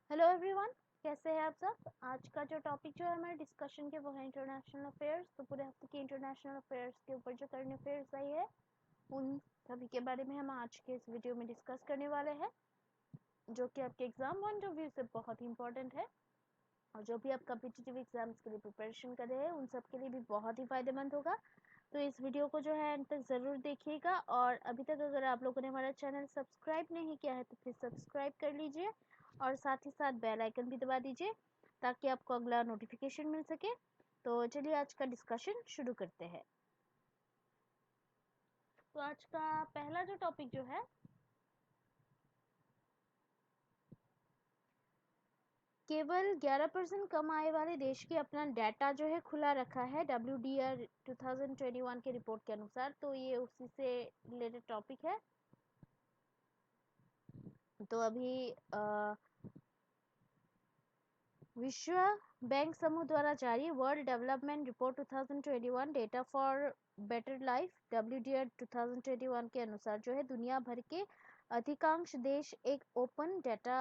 Hello everyone, कैसे हैं आप सब। आज का जो टॉपिक जो है हमारे डिस्कशन के वो है इंटरनेशनल अफेयर्स। तो पूरे हफ्ते के इंटरनेशनल अफेयर्स के ऊपर जो करंट अफेयर्स आई है उन सभी के बारे में हम आज के इस वीडियो में डिस्कस करने वाले हैं, जो कि आपके एग्जाम पॉइंट ऑफ व्यू से बहुत ही इंपॉर्टेंट है और जो भी आप कॉम्पिटिटिव एग्जाम्स के लिए प्रिपरेशन कर रहे हैं उन सब के लिए भी बहुत ही फायदेमंद होगा। तो इस वीडियो को जो है अंत तक ज़रूर देखिएगा और अभी तक अगर आप लोगों ने हमारा चैनल सब्सक्राइब नहीं किया है तो प्लीज़ सब्सक्राइब कर लीजिए और साथ ही साथ बेल आइकन भी दबा दीजिए ताकि आपको अगला नोटिफिकेशन मिल सके। तो चलिए आज का डिस्कशन शुरू करते हैं। तो आज का पहला जो टॉपिक जो है, केवल 11% कम आय वाले देश की अपना डाटा जो है खुला रखा है WDR 2021 के रिपोर्ट के अनुसार। तो ये उसी से रिलेटेड टॉपिक है। तो अभी विश्व बैंक समूह द्वारा जारी world development report 2021 data for better life WDR 2021 के अनुसार जो है दुनिया भर के अधिकांश देश एक ओपन डेटा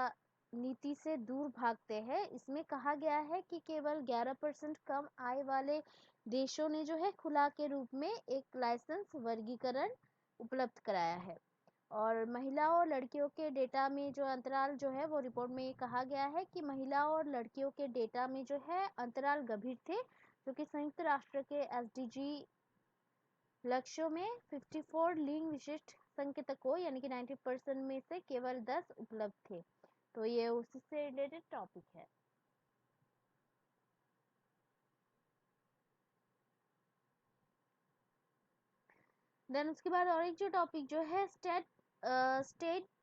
नीति से दूर भागते हैं। इसमें कहा गया है कि केवल 11% कम आय वाले देशों ने जो है खुला के रूप में एक लाइसेंस वर्गीकरण उपलब्ध कराया है और महिलाओं और लड़कियों के डेटा में जो अंतराल जो है वो रिपोर्ट में ये कहा गया है कि महिलाओं और लड़कियों के डेटा में जो है अंतराल गंभीर थे, जो कि संयुक्त राष्ट्र के SDG लक्ष्यों में 54 लिंग विशिष्ट संकेतकों यानी कि 90% में से केवल 10 उपलब्ध थे। तो ये उसी से रिलेटेड टॉपिक है। देन उसके बाद और एक जो टॉपिक जो है स्टेट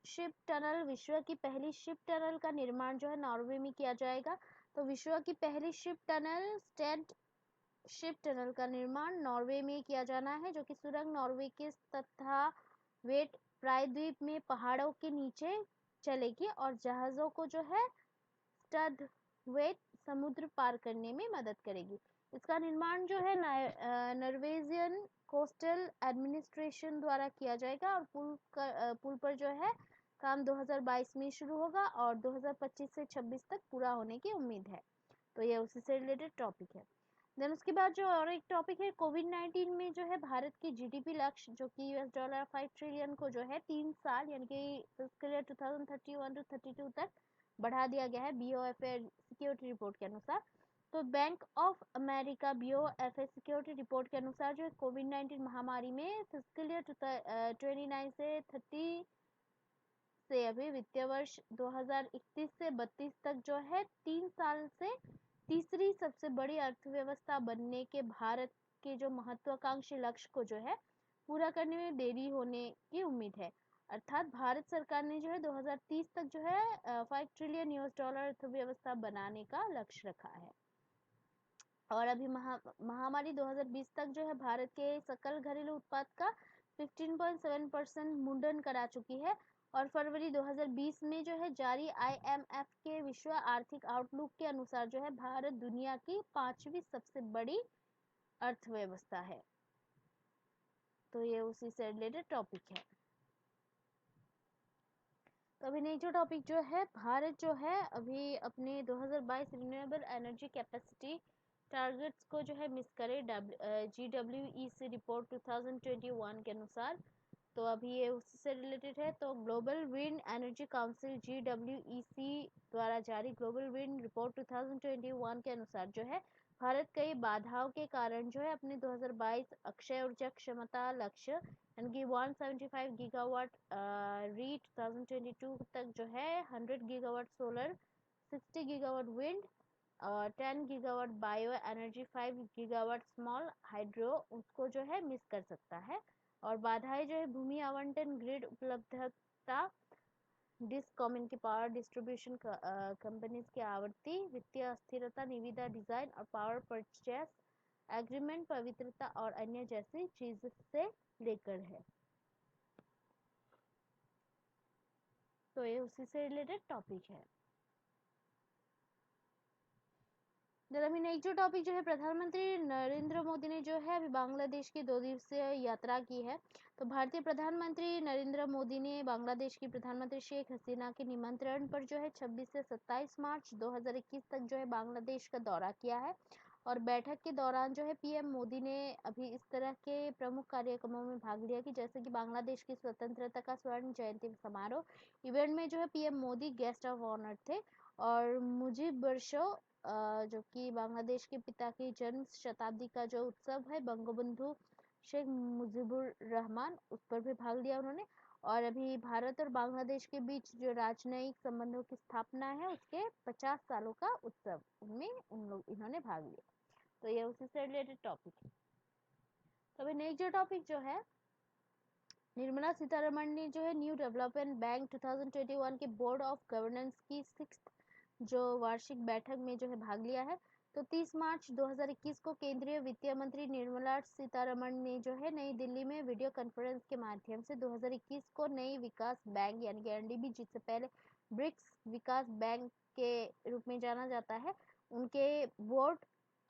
शिप टनल, विश्व की पहली शिप टनल का निर्माण जो है नॉर्वे में किया जाएगा। तो विश्व की पहली ship tunnel state ship tunnel का निर्माण नॉर्वे में किया जाना है, जो कि सुरंग नॉर्वे के तथा वेट प्रायद्वीप में पहाड़ों के नीचे चलेगी और जहाजों को जो है स्टड वेट समुद्र पार करने में मदद करेगी। इसका निर्माण जो है नॉर्वेजियन कोस्टल एडमिनिस्ट्रेशन द्वारा किया जाएगा और पुल पर जो है काम 2022 में शुरू होगा और 2025 से 26 तक पूरा होने की उम्मीद है। तो ये उसी से रिलेटेड टॉपिक है। देन उसके बाद जो और एक टॉपिक है कोविड-19 में जो है भारत की GDP लक्ष्य जो कि $5 ट्रिलियन को जो है 3 साल यानी कि फिस्कल ईयर 2031 टू 32 तक बढ़ा दिया गया है BOFA सिक्योरिटी रिपोर्ट के अनुसार। तो bank of America BOFA security report के अनुसार जो कोविड-19 महामारी में फिस्कल ईयर 29 से 30 से अभी वित्तीय वर्ष 2021 से 32 तक जो है 3 साल से तीसरी सबसे बड़ी अर्थव्यवस्था बनने के भारत के जो महत्वाकांक्षी लक्ष्य को जो है पूरा करने में देरी होने की उम्मीद है। अर्थात भारत सरकार ने जो है 2030 तक जो है $5 ट्रिलियन अर्थव्यवस्था बनाने का लक्ष्य रखा है। और अभी महामारी 2020 तक जो है भारत के सकल घरेलू उत्पाद का 15.7% मुंडन करा चुकी है और फरवरी 2020 में जो है जारी IMF के विश्व आर्थिक आउटलुक के अनुसार जो है भारत दुनिया की 5वीं सबसे बड़ी अर्थव्यवस्था है। तो ये उसी से रिलेटेड टॉपिक है। तो अभी नेक्स्ट जो टॉपिक जो है, भारत जो है अभी अपने 2022 रिन्यूएबल एनर्जी कैपेसिटी टारगेट्स को जो है मिस करे GWEC रिपोर्ट 2021 के अनुसार। तो अभी ये उससे रिलेटेड है। तो global wind energy council GWEC द्वारा जारी ग्लोबल विंड रिपोर्ट 2021 के अनुसार जो है भारत कई बाधाओं के कारण जो है अपने 2022 अक्षय ऊर्जा क्षमता लक्ष्य यानी कि 175 गीगावाट री 2022 तक जो है 100 गीगावाट सोलर, 60 गीगावाट विंड और 10 gigawatt bio energy, 5 gigawatt small hydro उसको जो है मिस कर सकता है। और बाधाएं जो है भूमि आवंटन, ग्रिड उपलब्धता, डिस्कॉम की पावर डिस्ट्रीब्यूशन कंपनीज की आवर्ती, वित्तीय अस्थिरता, निविदा डिजाइन और पावर परचेस एग्रीमेंट, पवित्रता और अन्य जैसी चीज से लेकर है। तो ये उसी से रिलेटेड टॉपिक है। अभी नेक्स्ट जो टॉपिक जो है, प्रधानमंत्री नरेंद्र मोदी ने जो है अभी बांग्लादेश की 2 दिवसीय यात्रा की है। तो भारतीय प्रधानमंत्री नरेंद्र मोदी ने बांग्लादेश की प्रधानमंत्री शेख हसीना के निमंत्रण पर जो है 26 से 27 मार्च 2021 तक जो है बांग्लादेश का दौरा किया है। और बैठक के दौरान जो है पीएम मोदी ने अभी इस तरह के प्रमुख कार्यक्रमों में भाग लिया कि जैसे कि बांग्लादेश की स्वतंत्रता का स्वर्ण जयंती समारोह इवेंट में जो है PM Modi guest of honour थे। और मुजीब वर्षो जो कि बांग्लादेश के पिता की जन्म शताब्दी का जो उत्सव है बंगबंधु शेख मुजीबुर रहमान, उस पर भी भाग लिया उन्होंने। और अभी भारत और बांग्लादेश के बीच जो राजनयिक संबंधों की स्थापना है उसके 50 सालों का उत्सव, उनमें इन्होंने भाग लिया। तो ये उसी से रिलेटेड टॉपिक है। तो अभी नेक्स्ट जो टॉपिक जो है, निर्मला सीतारमण ने जो है न्यू डेवलपमेंट बैंक 2021 के बोर्ड ऑफ गवर्नेंस की 6th जो वार्षिक बैठक में जो है भाग लिया है। तो 30 मार्च 2021 को केंद्रीय वित्त मंत्री निर्मला सीतारमण ने जो है नई दिल्ली में वीडियो कॉन्फ्रेंस के माध्यम से 2021 को नई विकास बैंक यानी कि एनडीबी, जिससे पहले ब्रिक्स विकास बैंक के रूप में जाना जाता है, उनके बोर्ड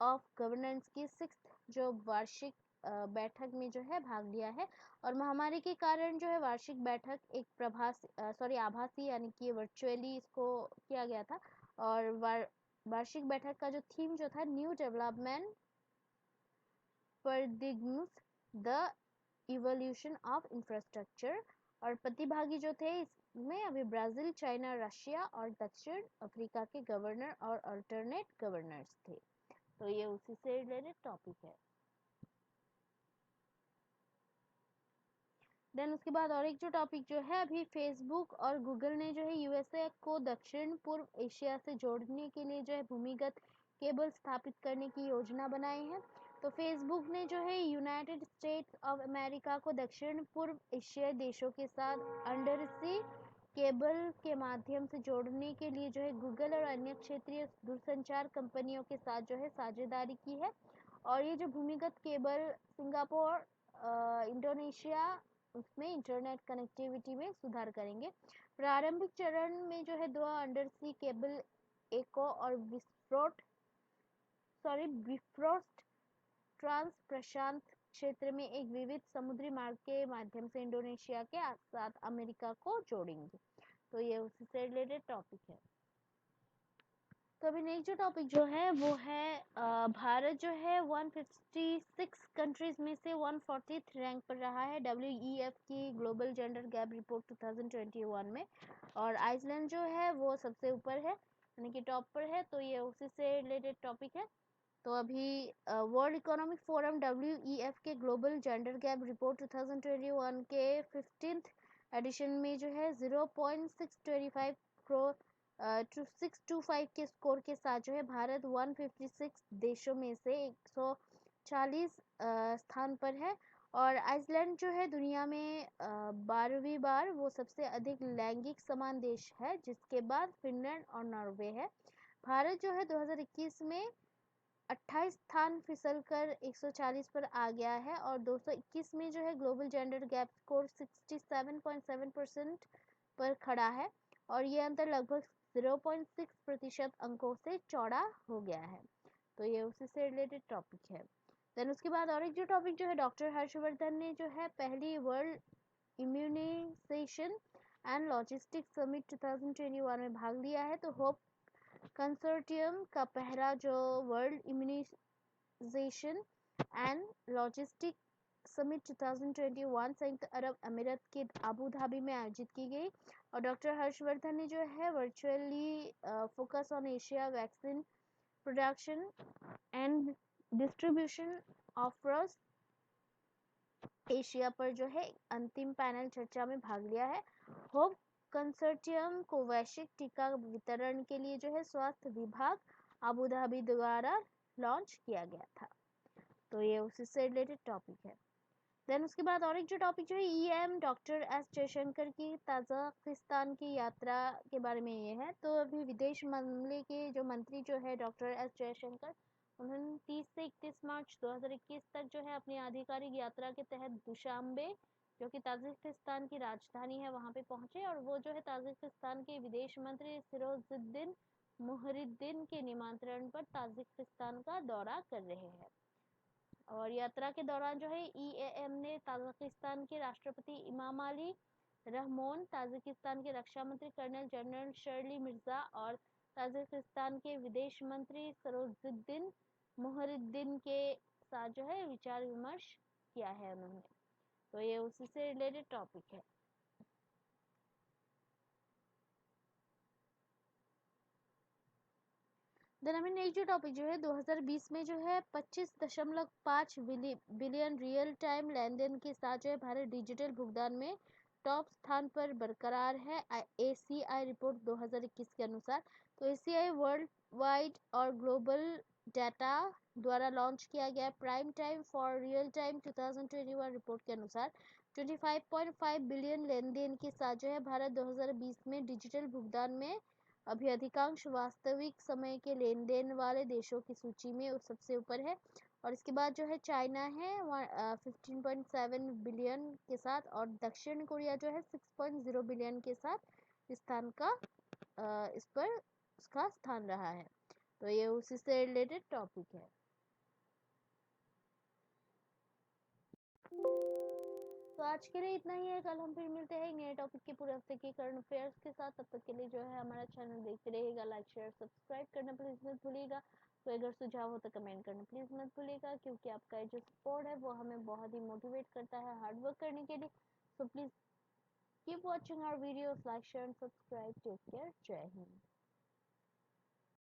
ऑफ गवर्नेंस की 6th जो वार्षिक बैठक में जो है भाग लिया है। और महामारी के कारण जो है वार्षिक बैठक एक आभासी यानी कि वर्चुअली इसको किया गया था। और वार्षिक बैठक का जो थीम जो था, new development paradigms the evolution of infrastructure. और प्रतिभागी जो थे इसमें अभी ब्राजील, चाइना, रशिया और दक्षिण अफ्रीका के गवर्नर और अल्टरनेट गवर्नर्स थे। तो ये उसी से रिलेटेड टॉपिक है। देन उसके बाद और एक जो टॉपिक जो है, अभी फेसबुक और गूगल ने जो है यूएसए को दक्षिण पूर्व एशिया से जोड़ने के लिए जो है भूमिगत केबल स्थापित करने की योजना बनाई है। तो फेसबुक ने जो है यूनाइटेड स्टेट्स ऑफ अमेरिका को दक्षिण पूर्व एशियाई देशों के साथ अंडरसी केबल के माध्यम से जोड़ने के लिए जो है गूगल और अन्य क्षेत्रीय दूरसंचार कंपनियों के साथ जो है साझेदारी की है। और ये जो भूमिगत केबल सिंगापुर, इंडोनेशिया, उसमें इंटरनेट कनेक्टिविटी में सुधार करेंगे। प्रारंभिक चरण में जो है 2 अंडरसी केबल एको और बिफ्रोस्ट ट्रांस प्रशांत क्षेत्र में एक विविध समुद्री मार्ग के माध्यम से इंडोनेशिया के साथ अमेरिका को जोड़ेंगे। तो ये उसी से रिलेटेड टॉपिक है। तो अभी नेक्स्ट जो टॉपिक जो है वो है भारत जो है 156 कंट्रीज में से 140th रैंक पर रहा है WEF की ग्लोबल जेंडर गैप रिपोर्ट 2021 में। और आइसलैंड जो है वो सबसे ऊपर है यानी कि टॉप पर है। तो ये उसी से रिलेटेड टॉपिक है। तो अभी वर्ल्ड इकोनॉमिक फोरम WEF के ग्लोबल जेंडर गैप रिपोर्ट 2021 के 15th एडिशन में जो है 0.625 करोड़ 625 के स्कोर के साथ जो है भारत 156 देशों में से 140 स्थान पर है। और आइसलैंड जो है दुनिया में 12वीं बार वो सबसे अधिक लैंगिक समान देश है, जिसके बाद फिनलैंड और नॉर्वे है। भारत जो है 2021 में 28 स्थान फिसल कर 140 पर आ गया है। और 221 में जो है ग्लोबल जेंडर गैप स्कोर 67.7% पर खड़ा है। और ये अंतर लगभग 0.6% अंकों से चौड़ा हो गया है। तो ये उसी से रिलेटेड टॉपिक है। देन उसके बाद और एक जो टॉपिक जो है, डॉक्टर हर्षवर्धन ने जो है पहली world immunisation and logistics summit 2021 में भाग लिया है। तो होप कंसोर्टियम का पहला जो world immunisation and logistic summit 2021 संयुक्त अरब अमीरात के अबू धाबी में आयोजित की गई। और डॉक्टर हर्षवर्धन ने जो है virtually focus on Asia vaccine production and distribution offers Asia पर जो है अंतिम पैनल चर्चा में भाग लिया है। होप कंसोर्टियम को वैश्विक टीका वितरण के लिए जो है स्वास्थ्य विभाग अबू धाबी द्वारा लॉन्च किया गया था। तो ये उसी से रिलेटेड टॉपिक है। देन उसके बाद और एक जो टॉपिक जो है EM डॉक्टर एस जयशंकर की ताजिकिस्तान की यात्रा के बारे में ये है। तो अभी विदेश मामले के जो मंत्री जो है डॉक्टर एस जयशंकर, उन्होंने 30 से 31 मार्च 2021 तक जो है अपनी आधिकारिक यात्रा के तहत दुशांबे, जो कि ताजिकिस्तान की राजधानी है, वहां पे पहुंचे। और वो जो है ताजिकिस्तान के विदेश मंत्री सिरोजुद्दीन मुहरिद्दीन के निमंत्रण पर ताजिकिस्तान का दौरा कर रहे हैं। और यात्रा के दौरान जो है ईएएम ने ताजिकिस्तान के राष्ट्रपति इमामाली रहमोन, ताजिकिस्तान के रक्षा मंत्री कर्नल जनरल शर्ली मिर्जा और ताजिकिस्तान के विदेश मंत्री सरोजुद्दीन मुहरिद्दीन के साथ जो है विचार विमर्श किया है उन्होंने। तो ये उसी से रिलेटेड टॉपिक है। देन हमें नेक्स्ट जो टॉपिक जो है 2020 में जो है 25.5 बिलियन रियल टाइम लेन देन के साथ जो है भारत डिजिटल भुगतान में टॉप स्थान पर बरकरार है, एसीआई रिपोर्ट 2021 के अनुसार। तो एसीआई वर्ल्ड वाइड और ग्लोबल डाटा द्वारा लॉन्च किया गया prime time for real time 2021 report के अनुसार 25.5 बिलियन लेन देन के साथ जो है भारत 2020 में डिजिटल भुगतान में अभी अधिकांश वास्तविक समय के लेन देन वाले देशों की सूची में सबसे ऊपर है। और इसके बाद जो है चाइना है 15.7 बिलियन के साथ, और दक्षिण कोरिया जो है 6.0 बिलियन के साथ स्थान का इस पर उसका स्थान रहा है। तो ये उसी से रिलेटेड टॉपिक है। तो आज के लिए इतना ही है। कल हम फिर मिलते हैं नए टॉपिक के पूरे हफ्ते के करंट अफेयर्स के साथ। तब तक के लिए जो है हमारा चैनल देखते रहिएगा, लाइक शेयर सब्सक्राइब करना प्लीज मत भूलिएगा। तो अगर सुझाव हो तो कमेंट करना प्लीज मत भूलिएगा, क्योंकि आपका जो सपोर्ट है वो हमें बहुत ही मोटिवेट करता है हार्ड वर्क करने के लिए। So please keep watching our videos, like share and subscribe. Take care, Jai Hind.